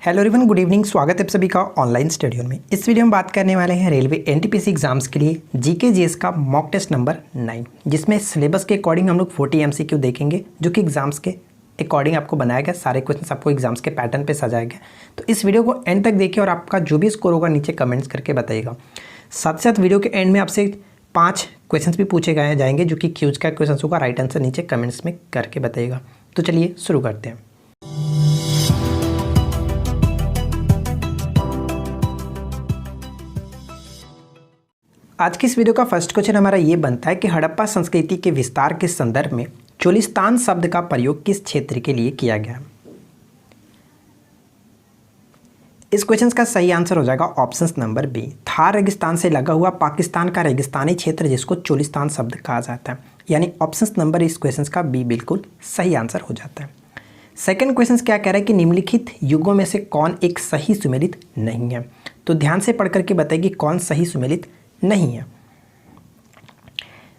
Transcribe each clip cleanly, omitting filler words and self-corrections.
Hello everyone, good evening. स्वागत है आप सभी का ऑनलाइन स्टडी में। इस वीडियो में बात करने वाले हैं रेलवे एनटीपीसी एग्जाम्स के लिए जीके जीएस का मॉक टेस्ट नंबर 9, जिसमें सिलेबस के अकॉर्डिंग हम लोग 40 एमसीक्यू देखेंगे, जो कि एग्जाम्स के अकॉर्डिंग आपको बनाया गया। सारे क्वेश्चन आपको एग्जाम्स के पैटर्न पे सजाया गया। तो इस वीडियो को एंड तक देखिए और आपका जो भी स्कोर होगा नीचे कमेंट्स करके बताइएगा। साथ साथ वीडियो के एंड में आपसे 5 क्वेश्चन भी पूछे गए जाएंगे, जो कि क्यूज का क्वेश्चन होगा। राइट आंसर नीचे कमेंट्स में करके बताइएगा। तो चलिए शुरू करते हैं। आज की इस वीडियो का फर्स्ट क्वेश्चन हमारा ये बनता है कि हड़प्पा संस्कृति के विस्तार के संदर्भ में चोलिस्तान शब्द का प्रयोग किस क्षेत्र के लिए किया गया। इस क्वेश्चन का सही आंसर हो जाएगा ऑप्शन नंबर बी, थार रेगिस्तान से लगा हुआ पाकिस्तान का रेगिस्तानी क्षेत्र, जिसको चोलिस्तान शब्द कहा जाता है। यानी ऑप्शन नंबर इस क्वेश्चन का बी बिल्कुल सही आंसर हो जाता है। सेकंड क्वेश्चन क्या कह रहा है कि निम्नलिखित युगों में से कौन एक सही सुमेलित नहीं है। तो ध्यान से पढ़ करके बताइए कौन सही सुमेलित नहीं है।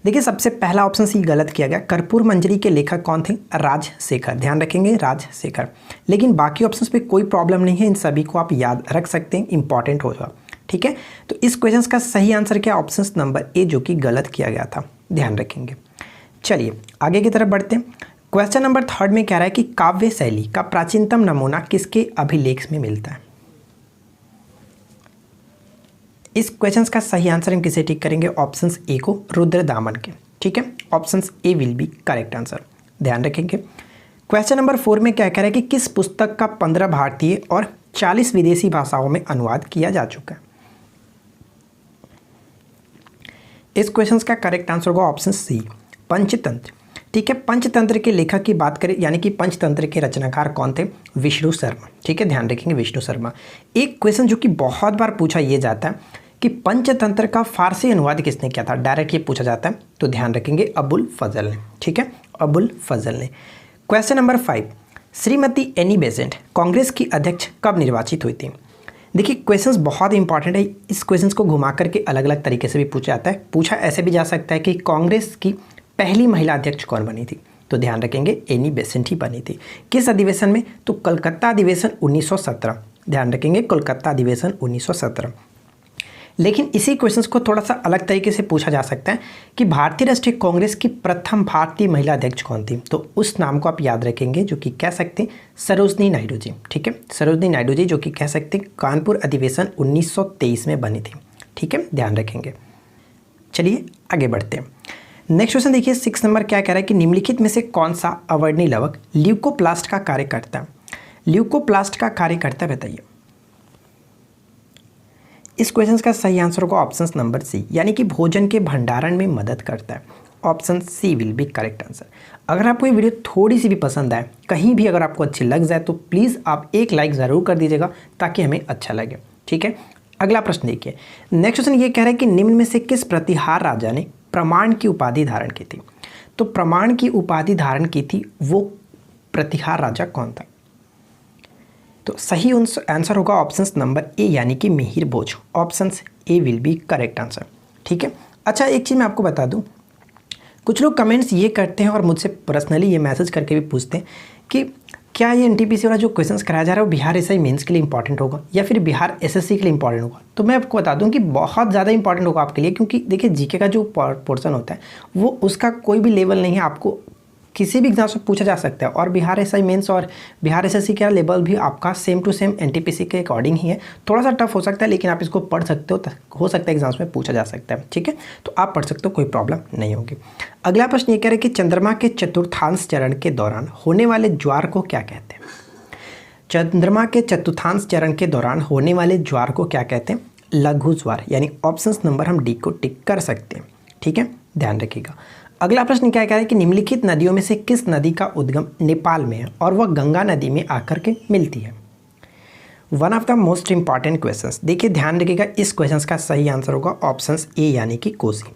देखिए, सबसे पहला ऑप्शन सी गलत किया गया। कर्पूर मंजरी के लेखक कौन थे? राजशेखर। ध्यान रखेंगे, राजशेखर। लेकिन बाकी ऑप्शंस पे कोई प्रॉब्लम नहीं है, इन सभी को आप याद रख सकते हैं, इंपॉर्टेंट होगा। ठीक है, तो इस क्वेश्चन का सही आंसर क्या? ऑप्शन नंबर ए, जो कि गलत किया गया था। ध्यान रखेंगे। चलिए आगे की तरफ बढ़ते हैं। क्वेश्चन नंबर 3 में कह रहा है कि काव्य शैली का प्राचीनतम नमूना किसके अभिलेख में मिलता है। इस क्वेश्चन का सही आंसर हम किसे टिक करेंगे? ऑप्शन ए को, रुद्रदामन के। ठीक है, option A will be correct answer. ध्यान रखेंगे। क्वेश्चन नंबर 4 में क्या कह रहा है कि किस पुस्तक का 15 भारतीय और 40 विदेशी भाषाओं में अनुवाद किया जा चुका है। इस क्वेश्चन का करेक्ट आंसर होगा ऑप्शन सी, पंचतंत्र। ठीक है, पंचतंत्र के लेखक की बात करें, यानी कि पंचतंत्र के रचनाकार कौन थे? विष्णु शर्मा। ठीक है, ध्यान रखेंगे, विष्णु शर्मा। एक क्वेश्चन जो कि बहुत बार पूछा ये जाता है कि पंचतंत्र का फारसी अनुवाद किसने किया था, डायरेक्ट ये पूछा जाता है। तो ध्यान रखेंगे, अबुल फजल ने। ठीक है, अबुल फजल ने। Question number 5, Shrimati Annie Besant Congress की अध्यक्ष कब निर्वाचित हुई थी। देखिए, क्वेश्चंस बहुत इंपॉर्टेंट है। इस क्वेश्चंस को घुमा करके अलग अलग तरीके से भी पूछा जाता है। पूछा ऐसे भी जा सकता है कि कांग्रेस की पहली महिला अध्यक्ष कौन बनी थी। तो ध्यान रखेंगे, एनी बेसेंट ही बनी थी। किस अधिवेशन में? तो कलकत्ता अधिवेशन 1917। ध्यान रखेंगे, कोलकाता अधिवेशन 1917। लेकिन इसी क्वेश्चंस को थोड़ा सा अलग तरीके से पूछा जा सकता है कि भारतीय राष्ट्रीय कांग्रेस की प्रथम भारतीय महिला अध्यक्ष कौन थी। तो उस नाम को आप याद रखेंगे, जो कि कह सकते हैं सरोजनी नायडू जी। ठीक है, सरोजनी नायडू जी, जो कि कह सकते हैं कानपुर अधिवेशन 1923 में बनी थी। ठीक है, ध्यान रखेंगे। चलिए आगे बढ़ते हैं। नेक्स्ट क्वेश्चन देखिए, 6 नंबर क्या कह रहा है कि निम्नलिखित में से कौन सा अवर्णीय लवक ल्यूकोप्लास्ट का कार्य करता है। ल्यूकोप्लास्ट का कार्य करता है, बताइए। इस क्वेश्चन का सही आंसर होगा ऑप्शन नंबर सी, यानी कि भोजन के भंडारण में मदद करता है। Option C will be correct answer. अगर आपको ये वीडियो थोड़ी सी भी पसंद आए, कहीं भी अगर आपको अच्छी लग जाए, तो प्लीज़ आप एक लाइक ज़रूर कर दीजिएगा, ताकि हमें अच्छा लगे। ठीक है, अगला प्रश्न देखिए। नेक्स्ट क्वेश्चन ये कह रहा है कि निम्न में से किस प्रतिहार राजा ने प्रमाण की उपाधि धारण की थी। तो प्रमाण की उपाधि धारण की थी वो प्रतिहार राजा कौन था? तो सही आंसर होगा ऑप्शन नंबर ए, यानी कि Mihir Bhoj. Option A will be correct answer. ठीक है। अच्छा, एक चीज़ मैं आपको बता दूं, कुछ लोग कमेंट्स ये करते हैं और मुझसे पर्सनली ये मैसेज करके भी पूछते हैं कि क्या ये एनटीपीसी वाला जो क्वेश्चंस कराया जा रहा है वो बिहार एसआई मेंस के लिए इंपॉर्टेंट होगा या फिर बिहार एसएससी के लिए इंपॉर्टेंट होगा। तो मैं आपको बता दूं कि बहुत ज़्यादा इंपॉर्टेंट होगा आपके लिए, क्योंकि देखिए जीके का जो पोर्शन होता है वो उसका कोई भी लेवल नहीं है, आपको किसी भी एग्जाम से पूछा जा सकता है। और बिहार एसआई मेंस और बिहार एसएससी का लेवल भी आपका सेम टू सेम एनटीपीसी के अकॉर्डिंग ही है। थोड़ा सा टफ हो सकता है, लेकिन आप इसको पढ़ सकते हो सकता है एग्जाम्स में पूछा जा सकता है। ठीक है, तो आप पढ़ सकते हो, कोई प्रॉब्लम नहीं होगी। अगला प्रश्न ये कह रहे हैं कि चंद्रमा के चतुर्थांश चरण के दौरान होने वाले ज्वार को क्या कहते हैं। चंद्रमा के चतुर्थांश चरण के दौरान होने वाले ज्वार को क्या कहते हैं? लघु ज्वार। यानी ऑप्शन नंबर हम डी को टिक कर सकते हैं। ठीक है, ध्यान रखिएगा। अगला प्रश्न क्या कह रहा है कि निम्नलिखित नदियों में से किस नदी का उद्गम नेपाल में है और वह गंगा नदी में आकर के मिलती है। One of the most important questions. देखिए ध्यान रखिएगा, इस क्वेश्चन का सही आंसर होगा ऑप्शन ए, यानी कि कोसी।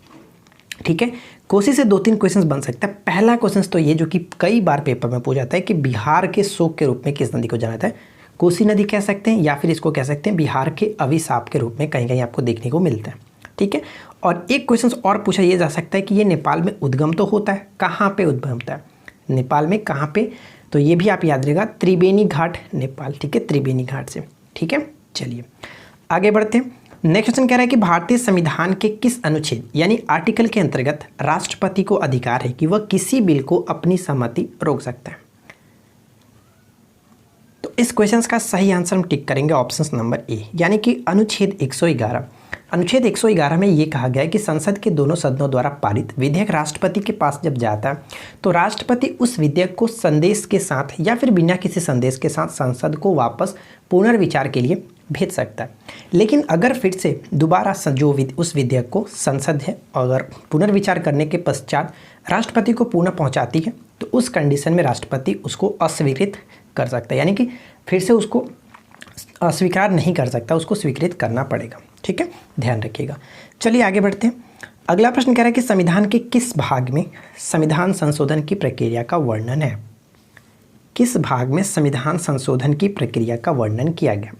ठीक है, कोसी से 2-3 क्वेश्चंस बन सकता है। पहला क्वेश्चन तो ये, जो कि कई बार पेपर में पूछा जाता है कि बिहार के शोक के रूप में किस नदी को जाना जाता है। कोसी नदी कह सकते हैं, या फिर इसको कह सकते हैं बिहार के अभिशाप के रूप में कहीं कहीं आपको देखने को मिलता है। ठीक है, और एक क्वेश्चन और पूछा ये जा सकता है कि ये नेपाल में उद्गम तो होता है, कहाँ पे उद्गम होता है, नेपाल में कहाँ पे तो ये भी आप याद रखिएगा, त्रिवेणी घाट नेपाल, ठीक है, त्रिवेणी घाट से, ठीक है। चलिए आगे बढ़ते हैं। नेक्स्ट क्वेश्चन कह रहा है कि भारतीय संविधान के किस अनुच्छेद यानी आर्टिकल के अंतर्गत राष्ट्रपति को अधिकार है कि वह किसी बिल को अपनी सहमति रोक सकता है। तो इस क्वेश्चन का सही आंसर हम टिक करेंगे ऑप्शन नंबर ए, यानी कि अनुच्छेद 111। अनुच्छेद 111 में ये कहा गया है कि संसद के दोनों सदनों द्वारा पारित विधेयक राष्ट्रपति के पास जब जाता है तो राष्ट्रपति उस विधेयक को संदेश के साथ या फिर बिना किसी संदेश के साथ संसद को वापस पुनर्विचार के लिए भेज सकता है। लेकिन अगर फिर से दोबारा जो उस विधेयक को संसद है अगर पुनर्विचार करने के पश्चात राष्ट्रपति को पुनः पहुंचाती है तो उस कंडीशन में राष्ट्रपति उसको अस्वीकृत कर सकता है, यानी कि फिर से उसको अस्वीकार नहीं कर सकता, उसको स्वीकृत करना पड़ेगा, ठीक है, ध्यान रखिएगा। चलिए आगे बढ़ते हैं। अगला प्रश्न कह रहा है कि संविधान के किस भाग में संविधान संशोधन की प्रक्रिया का वर्णन है। किस भाग में संविधान संशोधन की प्रक्रिया का वर्णन किया गया।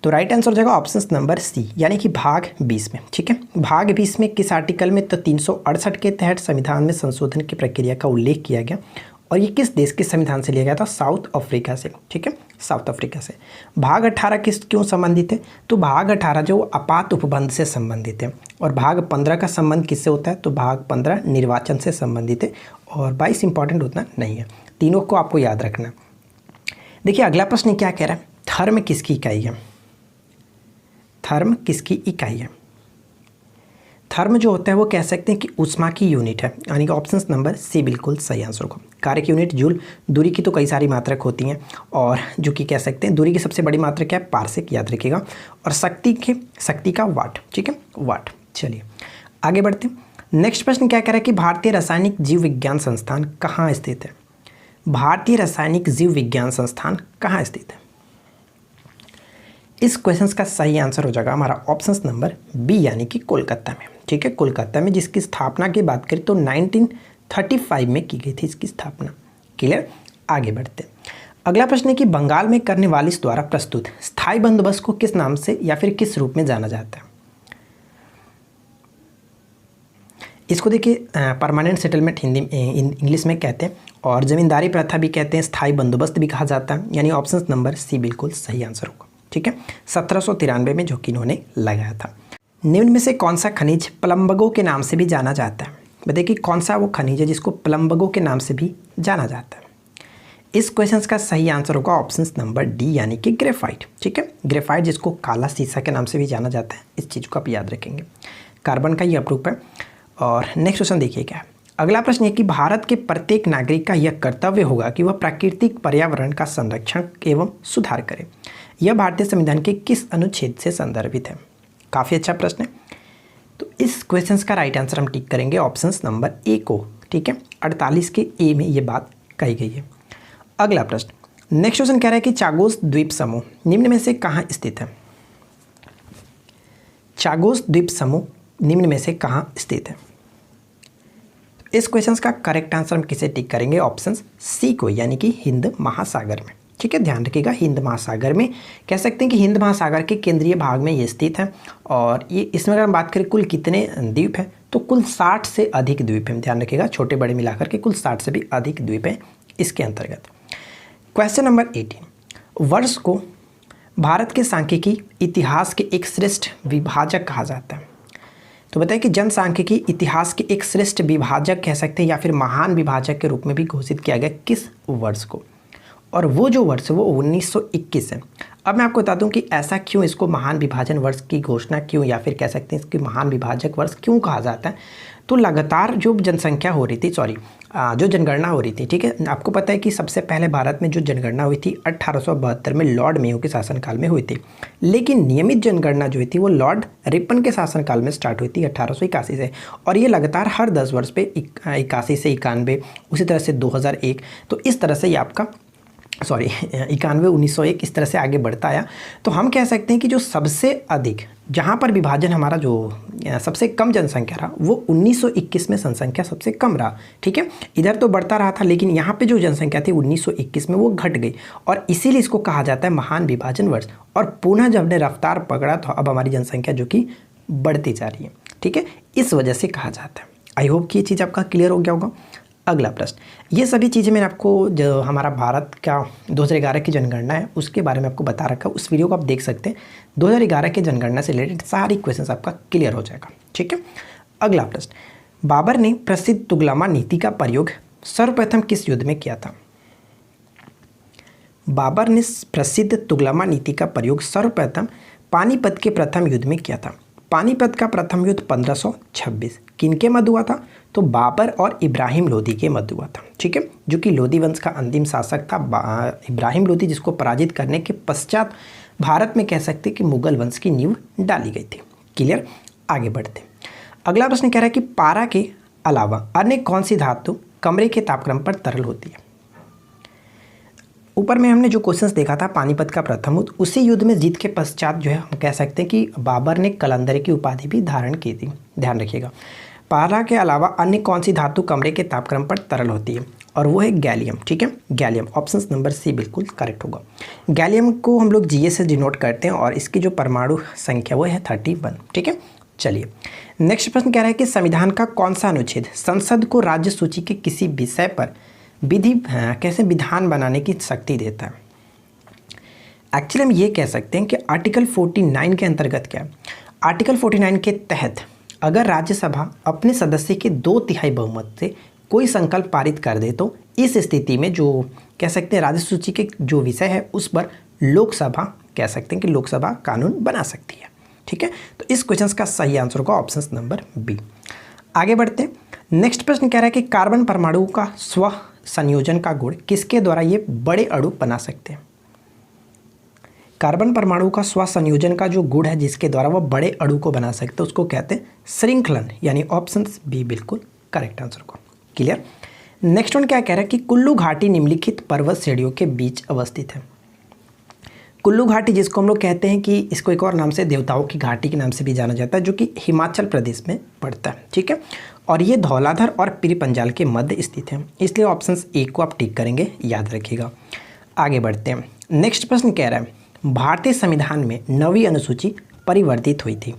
तो राइट आंसर हो जाएगा ऑप्शन नंबर सी, यानी कि भाग 20 में, ठीक है। भाग 20 में किस आर्टिकल में, तो 368 के तहत संविधान में संशोधन की प्रक्रिया का उल्लेख किया गया और ये किस देश के संविधान से लिया गया था, साउथ अफ्रीका से, ठीक है, साउथ अफ्रीका से। भाग 18 किस क्यों संबंधित है, तो भाग 18 जो आपात उपबंध से संबंधित है और भाग 15 का संबंध किससे होता है, तो भाग 15 निर्वाचन से संबंधित है और 22 इंपॉर्टेंट उतना नहीं है, तीनों को आपको याद रखना। देखिए अगला प्रश्न क्या कह रहा है, धर्म किसकी इकाई है। धर्म किसकी इकाई है। धर्म जो होता है वो कह सकते हैं कि ऊष्मा की यूनिट है, यानी कि ऑप्शन नंबर सी बिल्कुल सही आंसर होगा। कार्य की यूनिट जूल, दूरी की तो कई सारी मात्रक होती हैं और जो कि कह सकते हैं दूरी की सबसे बड़ी मात्रक क्या है, पारसेक, याद रखिएगा। और शक्ति का वाट, ठीक है, वाट। चलिए आगे बढ़ते हैं। नेक्स्ट प्रश्न क्या कह रहा है कि भारतीय रासायनिक जीव विज्ञान संस्थान कहाँ स्थित है। भारतीय रासायनिक जीव विज्ञान संस्थान कहाँ स्थित है। इस क्वेश्चन का सही आंसर हो जाएगा हमारा ऑप्शन नंबर बी, यानी कि कोलकाता में, ठीक है, कोलकाता में, जिसकी स्थापना की बात करें तो 1935 में की गई थी इसकी स्थापना। क्लियर, आगे बढ़ते हैं। अगला प्रश्न है कि बंगाल में कर्नवालिस द्वारा प्रस्तुत स्थायी बंदोबस्त को किस नाम से या फिर किस रूप में जाना जाता है। इसको देखिए परमानेंट सेटलमेंट हिंदी इंग्लिश में कहते हैं और ज़मींदारी प्रथा भी कहते हैं, स्थायी बंदोबस्त भी कहा जाता है, यानी ऑप्शन नंबर सी बिल्कुल सही आंसर होगा, ठीक है। 1793 में जो कि इन्होंने लगाया था। निम्न में से कौन सा खनिज प्लम्बगो के नाम से भी जाना जाता है। बताइए कि कौन सा वो खनिज है जिसको प्लम्बगो के नाम से भी जाना जाता है। इस क्वेश्चन का सही आंसर होगा ऑप्शन नंबर डी, यानी कि ग्रेफाइट, ठीक है, ग्रेफाइट जिसको काला शीशा के नाम से भी जाना जाता है। इस चीज़ को आप याद रखेंगे, कार्बन का ये अपरूप है। और नेक्स्ट क्वेश्चन देखिए क्या है। अगला प्रश्न है कि भारत के प्रत्येक नागरिक का यह कर्तव्य होगा कि वह प्राकृतिक पर्यावरण का संरक्षण एवं सुधार करे। यह भारतीय संविधान के किस अनुच्छेद से संदर्भित है। काफ़ी अच्छा प्रश्न है। तो इस क्वेश्चन का राइट आंसर हम टिक करेंगे ऑप्शन नंबर ए को, ठीक है, 48 के ए में ये बात कही गई है। अगला प्रश्न, नेक्स्ट क्वेश्चन कह रहा है कि चागोस द्वीप समूह निम्न में से कहाँ स्थित है। चागोस द्वीप समूह निम्न में से कहाँ स्थित है। इस क्वेश्चन का करेक्ट आंसर हम किसे टिक करेंगे, ऑप्शन सी को, यानी कि हिंद महासागर में, ठीक है, ध्यान रखिएगा। हिंद महासागर में कह सकते हैं कि हिंद महासागर के केंद्रीय भाग में ये स्थित है और ये इसमें अगर हम बात करें कुल कितने द्वीप हैं तो कुल 60 से अधिक द्वीप हैं, ध्यान रखिएगा, छोटे बड़े मिलाकर के कुल 60 से भी अधिक द्वीप हैं इसके अंतर्गत। क्वेश्चन नंबर 18, वर्ष को भारत के सांख्यिकी इतिहास के एक श्रेष्ठ विभाजक कहा जाता है। तो बताइए कि जनसांख्यिकी इतिहास के एक श्रेष्ठ विभाजक कह सकते हैं या फिर महान विभाजक के रूप में भी घोषित किया गया किस वर्ष को, और वो जो वर्ष है वो 1921 है। अब मैं आपको बता दूं कि ऐसा क्यों इसको महान विभाजन वर्ष की घोषणा क्यों या फिर कह सकते हैं इसकी महान विभाजक वर्ष क्यों कहा जाता है। तो लगातार जो जनसंख्या हो रही थी, जो जनगणना हो रही थी, ठीक है, आपको पता है कि सबसे पहले भारत में जो जनगणना हुई थी 1872 में लॉर्ड मेयो के शासनकाल में हुई थी, लेकिन नियमित जनगणना जो हुई थी वो लॉर्ड रिपन के शासनकाल में स्टार्ट हुई थी 1881 से, और ये लगातार हर 10 वर्ष पे 81 से 91, उसी तरह से 2001, तो इस तरह से ये आपका 91, 1901 इस तरह से आगे बढ़ता आया। तो हम कह सकते हैं कि जो सबसे अधिक जहाँ पर विभाजन हमारा जो सबसे कम जनसंख्या रहा वो 1921 में जनसंख्या सबसे कम रहा, ठीक है, इधर तो बढ़ता रहा था लेकिन यहाँ पे जो जनसंख्या थी 1921 में वो घट गई और इसीलिए इसको कहा जाता है महान विभाजन वर्ष। और पुनः जब ने रफ्तार पकड़ा तो अब हमारी जनसंख्या जो कि बढ़ती जा रही है, ठीक है, इस वजह से कहा जाता है। आई होप कि ये चीज़ आपका क्लियर हो गया होगा। अगला प्रश्न, ये सभी चीज़ें मैंने आपको जो हमारा भारत का 2011 की जनगणना है उसके बारे में आपको बता रखा है, उस वीडियो को आप देख सकते हैं। 2011 की जनगणना से रिलेटेड सारी क्वेश्चंस आपका क्लियर हो जाएगा, ठीक है। अगला प्रश्न, बाबर ने प्रसिद्ध तुगलमा नीति का प्रयोग सर्वप्रथम किस युद्ध में किया था? बाबर ने प्रसिद्ध तुगलमा नीति का प्रयोग सर्वप्रथम पानीपत के प्रथम युद्ध में किया था। पानीपत का प्रथम युद्ध 1526 किनके मध्य हुआ था? तो बाबर और इब्राहिम लोदी के मध्य हुआ था, ठीक है, जो कि लोदी वंश का अंतिम शासक था इब्राहिम लोदी, जिसको पराजित करने के पश्चात भारत में कह सकते कि मुगल वंश की नींव डाली गई थी। क्लियर, आगे बढ़ते। अगला प्रश्न कह रहा है कि पारा के अलावा अन्य कौन सी धातु कमरे के तापक्रम पर तरल होती है? ऊपर में हमने जो क्वेश्चंस देखा था पानीपत का प्रथम युद्ध, उसी युद्ध में जीत के पश्चात जो है हम कह सकते हैं कि बाबर ने कलंदर की उपाधि भी धारण की थी। ध्यान रखिएगा, पारा के अलावा अन्य कौन सी धातु कमरे के तापक्रम पर तरल होती है? और वो है गैलियम, ठीक है, गैलियम। ऑप्शन नंबर सी बिल्कुल करेक्ट होगा। गैलियम को हम लोग Ga से डिनोट करते हैं और इसकी जो परमाणु संख्या वो है 31, ठीक है। चलिए नेक्स्ट प्रश्न कह रहा है कि संविधान का कौन सा अनुच्छेद संसद को राज्य सूची के किसी विषय पर कैसे विधान बनाने की शक्ति देता है? एक्चुअली हम ये कह सकते हैं कि आर्टिकल 49 के अंतर्गत क्या है? आर्टिकल 49 के तहत अगर राज्यसभा अपने सदस्य के 2/3 बहुमत से कोई संकल्प पारित कर दे तो इस स्थिति में जो कह सकते हैं राज्य सूची के जो विषय है उस पर लोकसभा कह सकते हैं कि लोकसभा कानून बना सकती है, ठीक है। तो इस क्वेश्चन का सही आंसर होगा ऑप्शन नंबर बी। आगे बढ़ते हैं। नेक्स्ट प्रश्न कह रहा है कि कार्बन परमाणु का स्व संयोजन का गुण किसके द्वारा ये बड़े अणु बना सकते हैं? कार्बन परमाणु का स्व संयोजन का जो गुण है जिसके द्वारा वह बड़े अणु को बना सकते हैं उसको कहते हैं श्रृंखलन, यानी ऑप्शन बी बिल्कुल करेक्ट आंसर होगा। क्लियर। नेक्स्ट वन क्या कह रहा है कि कुल्लू घाटी निम्नलिखित पर्वत श्रेणियों के बीच अवस्थित है। कुल्लू घाटी जिसको हम लोग कहते हैं कि इसको एक और नाम से देवताओं की घाटी के नाम से भी जाना जाता है, जो कि हिमाचल प्रदेश में पड़ता है, ठीक है। और ये धौलाधर और पीर पंजाल के मध्य स्थित है, इसलिए ऑप्शन ए को आप टिक करेंगे, याद रखिएगा। आगे बढ़ते हैं। नेक्स्ट प्रश्न कह रहा है भारतीय संविधान में 9वीं अनुसूची परिवर्तित हुई थी,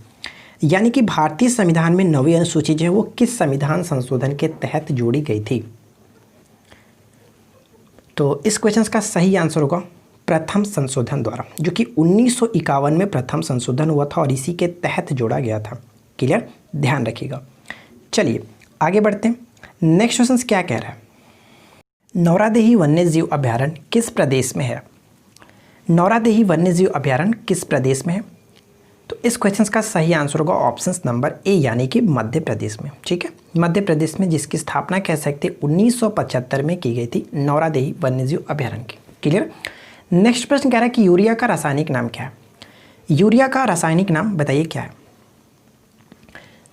यानी कि भारतीय संविधान में 9वीं अनुसूची जो है वो किस संविधान संशोधन के तहत जोड़ी गई थी? तो इस क्वेश्चन का सही आंसर होगा प्रथम संशोधन द्वारा, जो कि 1951 में प्रथम संशोधन हुआ था और इसी के तहत जोड़ा गया था। क्लियर, ध्यान रखिएगा। चलिए आगे बढ़ते हैं। नेक्स्ट क्वेश्चन क्या कह रहा है? नौरादेही वन्यजीव अभयारण्य किस प्रदेश में है? नौरादेही वन्यजीव अभयारण्य किस प्रदेश में है? तो इस क्वेश्चन का सही आंसर होगा ऑप्शन नंबर ए, यानी कि मध्य प्रदेश में, ठीक है। मध्य प्रदेश में, जिसकी स्थापना कह सकते 1975 में की गई थी नौरादेही वन्यजीव अभयारण्य की। क्लियर। नेक्स्ट प्रश्न कह रहा है कि यूरिया का रासायनिक नाम क्या है? यूरिया का रासायनिक नाम बताइए क्या है?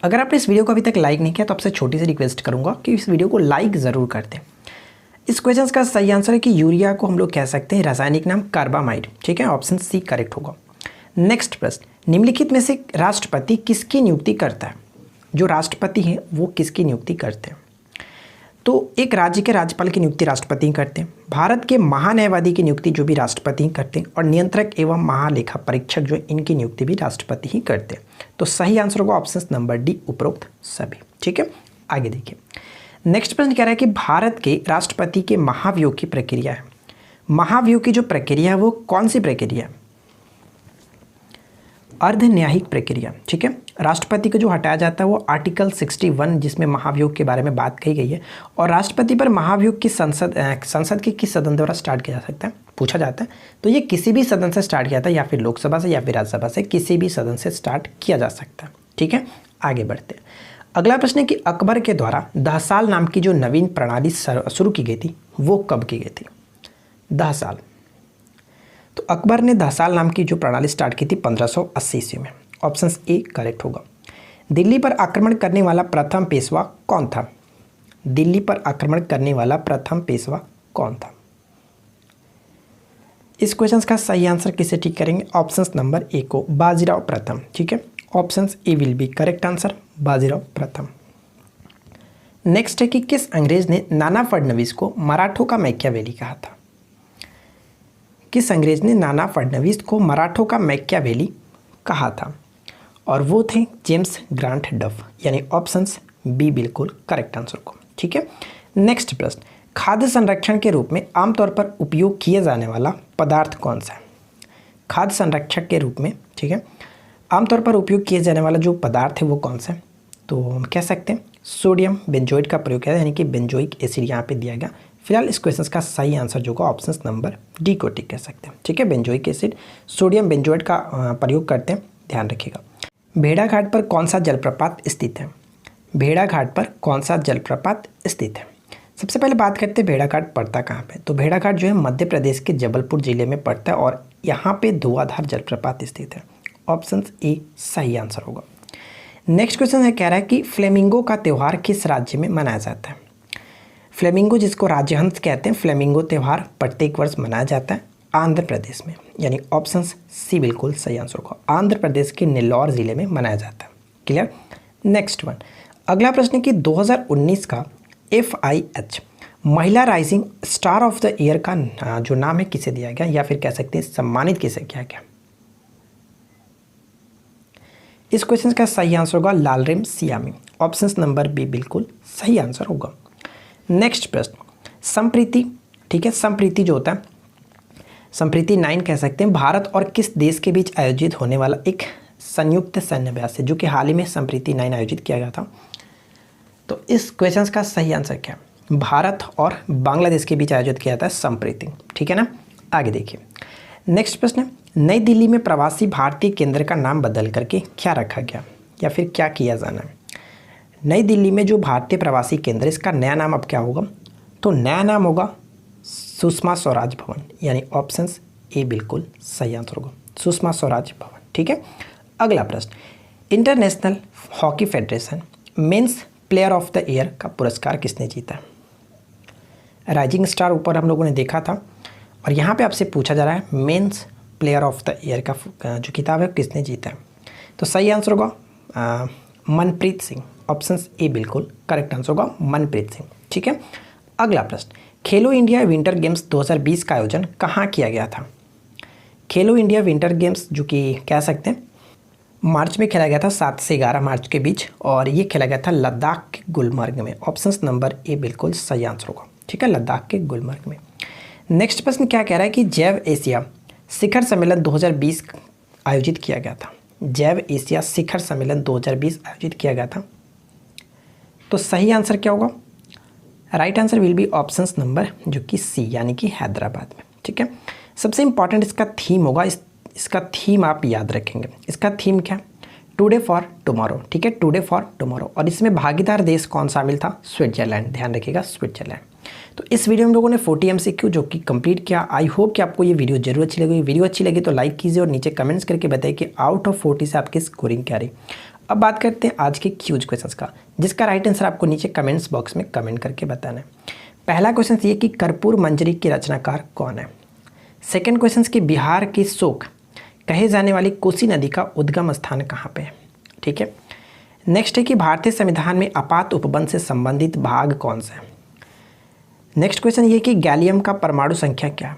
अगर आपने इस वीडियो को अभी तक लाइक नहीं किया तो आपसे छोटी सी रिक्वेस्ट करूंगा कि इस वीडियो को लाइक ज़रूर कर दें। इस क्वेश्चन का सही आंसर है कि यूरिया को हम लोग कह सकते हैं रासायनिक नाम कार्बामाइड, ठीक है, ऑप्शन सी करेक्ट होगा। नेक्स्ट प्रश्न, निम्नलिखित में से राष्ट्रपति किसकी नियुक्ति करता है? जो राष्ट्रपति हैं वो किसकी नियुक्ति करते हैं? तो एक राज्य के राज्यपाल की नियुक्ति राष्ट्रपति ही करते हैं, भारत के महान्यायवादी की नियुक्ति जो भी राष्ट्रपति ही करते हैं, और नियंत्रक एवं महालेखा परीक्षक जो इनकी नियुक्ति भी राष्ट्रपति ही करते हैं। तो सही आंसर होगा ऑप्शन नंबर डी, उपरोक्त सभी, ठीक है। आगे देखिए। नेक्स्ट प्रश्न कह रहा है कि भारत के राष्ट्रपति के महाभियोग की प्रक्रिया है। महाभियोग की जो प्रक्रिया है वो कौन सी प्रक्रिया है? अर्ध न्यायिक प्रक्रिया, ठीक है। राष्ट्रपति को जो हटाया जाता है वो आर्टिकल 61 जिसमें महाभियोग के बारे में बात कही गई है, और राष्ट्रपति पर महाभियोग की संसद के किस सदन द्वारा स्टार्ट किया जा सकता है, पूछा जाता है। तो ये किसी भी सदन से स्टार्ट किया था, या फिर लोकसभा से या फिर राज्यसभा से, किसी भी सदन से स्टार्ट किया जा सकता है, ठीक है। आगे बढ़ते हैं। अगला प्रश्न है कि अकबर के द्वारा दहसाल नाम की जो नवीन प्रणाली शुरू की गई थी वो कब की गई थी? दहसाल। तो अकबर ने दहसाल नाम की जो प्रणाली स्टार्ट की थी 1580 ईस्वी में, ऑप्शन ए करेक्ट होगा। दिल्ली पर आक्रमण करने वाला प्रथम पेशवा कौन था? दिल्ली पर आक्रमण करने वाला प्रथम पेशवा कौन था? इस क्वेश्चन का सही आंसर किसे ठीक करेंगे? ऑप्शन नंबर ए को, बाजीराव प्रथम, ठीक है। Option A will be correct answer, Bajirao प्रथम। नेक्स्ट है कि किस अंग्रेज ने नाना फडणवीस को मराठों का मैकियावेली कहा था? किस अंग्रेज ने नाना फडणवीस को मराठों का मैकियावेली कहा था? और वो थे जेम्स ग्रांट डफ, यानी ऑप्शंस बी बिल्कुल करेक्ट आंसर को, ठीक है। नेक्स्ट प्रश्न, खाद्य संरक्षण के रूप में आमतौर पर उपयोग किया जाने वाला पदार्थ कौन सा है? खाद्य संरक्षक के रूप में, ठीक है, आमतौर पर उपयोग किया जाने वाला जो पदार्थ है वो कौन सा है? तो हम कह सकते हैं सोडियम बेंजोइड का प्रयोग किया, यानी कि बेंजोइक एसिड यहाँ पे दिया गया। फिलहाल इस क्वेश्चन का सही आंसर जो होगा ऑप्शन नंबर डी को टिक कह सकते हैं, ठीक है। बेंजोइक एसिड सोडियम बेंजोइड का प्रयोग करते हैं, ध्यान रखिएगा। भेड़ाघाट पर कौन सा जलप्रपात स्थित है? भेड़ाघाट पर कौन सा जलप्रपात स्थित है? सबसे पहले बात करते हैं भेड़ाघाट पड़ता कहाँ पे। तो भेड़ाघाट जो है मध्य प्रदेश के जबलपुर जिले में पड़ता है और यहाँ पे धुआंधार जलप्रपात स्थित है। ऑप्शन ए सही आंसर होगा। नेक्स्ट क्वेश्चन है, कह रहा है कि फ्लेमिंगो का त्यौहार किस राज्य में मनाया जाता है? फ्लेमिंगो जिसको राज्यहंस कहते हैं, फ्लेमिंगो त्यौहार प्रत्येक वर्ष मनाया जाता है आंध्र प्रदेश में, यानी ऑप्शन सी बिल्कुल सही आंसर होगा। आंध्र प्रदेश के नेल्लौर जिले में मनाया जाता है। क्लियर। नेक्स्ट वन, अगला प्रश्न कि 2019 का FIH महिला rising star of the year का जो नाम है किसे दिया गया, या फिर कह सकते हैं सम्मानित किसे किया गया? इस क्वेश्चन का सही आंसर होगा लालरेम सियामी। ऑप्शन नंबर बी बिल्कुल सही आंसर होगा। नेक्स्ट प्रश्न, संप्रीति, ठीक है, संप्रीति जो होता है, संप्रीति 9 कह सकते हैं, भारत और किस देश के बीच आयोजित होने वाला एक संयुक्त सैन्य अभ्यास है, जो कि हाल ही में संप्रीति 9 आयोजित किया गया था। तो इस क्वेश्चन का सही आंसर क्या है? भारत और बांग्लादेश के बीच आयोजित किया था संप्रीति, ठीक है ना। आगे देखिए, नेक्स्ट प्रश्न, नई दिल्ली में प्रवासी भारतीय केंद्र का नाम बदल करके क्या रखा गया, या फिर क्या किया जाना है? नई दिल्ली में जो भारतीय प्रवासी केंद्र, इसका नया नाम अब क्या होगा? तो नया नाम होगा सुषमा स्वराज भवन, यानी ऑप्शन ए बिल्कुल सही आंसर होगा, सुषमा स्वराज भवन, ठीक है। अगला प्रश्न, international hockey federation men's player of the year का पुरस्कार किसने जीता? राइजिंग स्टार ऊपर हम लोगों ने देखा था, और यहाँ पे आपसे पूछा जा रहा है men's player of the year का जो किताब है किसने जीता है? तो सही आंसर होगा मनप्रीत सिंह। ऑप्शन ए बिल्कुल करेक्ट आंसर होगा मनप्रीत सिंह, ठीक है। अगला प्रश्न, खेलो इंडिया विंटर गेम्स 2020 का आयोजन कहाँ किया गया था? खेलो इंडिया विंटर गेम्स जो कि कह सकते हैं मार्च में खेला गया था, 7 से 11 मार्च के बीच, और ये खेला गया था लद्दाख के गुलमर्ग में। ऑप्शन नंबर ए बिल्कुल सही आंसर होगा, ठीक है, लद्दाख के गुलमर्ग में। नेक्स्ट प्रश्न क्या कह रहा है कि जैव एशिया शिखर सम्मेलन 2020 आयोजित किया गया था। जैव एशिया शिखर सम्मेलन 2020 आयोजित किया गया था, तो सही आंसर क्या होगा? Right answer will be option number जो कि सी, यानी कि हैदराबाद में, ठीक है। सबसे इंपॉर्टेंट इसका थीम होगा, इसका थीम आप याद रखेंगे। इसका थीम क्या? टुडे फॉर टुमारो, ठीक है, टुडे फॉर टुमारो। और इसमें भागीदार देश कौन शामिल था? स्विट्जरलैंड, ध्यान रखिएगा स्विट्जरलैंड। तो इस वीडियो में लोगों ने 40 MCQ जो कि कंप्लीट किया। आई होप कि आपको ये वीडियो जरूर अच्छी लगी। वीडियो अच्छी लगी तो लाइक कीजिए और नीचे कमेंट्स करके बताइए कि आउट ऑफ 40 से आपकी स्कोरिंग क्या रही। अब बात करते हैं आज के क्यूज क्वेश्चंस का, जिसका राइट आंसर आपको नीचे कमेंट्स बॉक्स में कमेंट करके बताना है। पहला क्वेश्चन ये कि कर्पूर मंजरी के रचनाकार कौन है? सेकेंड क्वेश्चन कि बिहार की शोक कहे जाने वाली कोसी नदी का उद्गम स्थान कहाँ पे है, ठीक है। नेक्स्ट है कि भारतीय संविधान में आपात उपबंध से संबंधित भाग कौन सा है। नेक्स्ट क्वेश्चन ये कि गैलियम का परमाणु संख्या क्या है।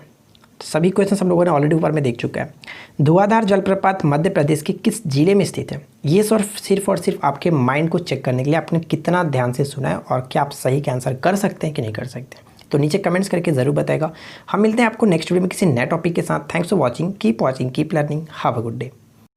तो सभी क्वेश्चन हम लोगों ने ऑलरेडी ऊपर में देख चुका है। धुआंधार जलप्रपात मध्य प्रदेश के किस जिले में स्थित है? ये सिर्फ और सिर्फ आपके माइंड को चेक करने के लिए आपने कितना ध्यान से सुना है और क्या आप सही के आंसर कर सकते हैं कि नहीं कर सकते। तो नीचे कमेंट्स करके ज़रूर बताएगा। हम मिलते हैं आपको नेक्स्ट वीडियो में किसी नए टॉपिक के साथ। Thanks for watching, keep learning, have a good day.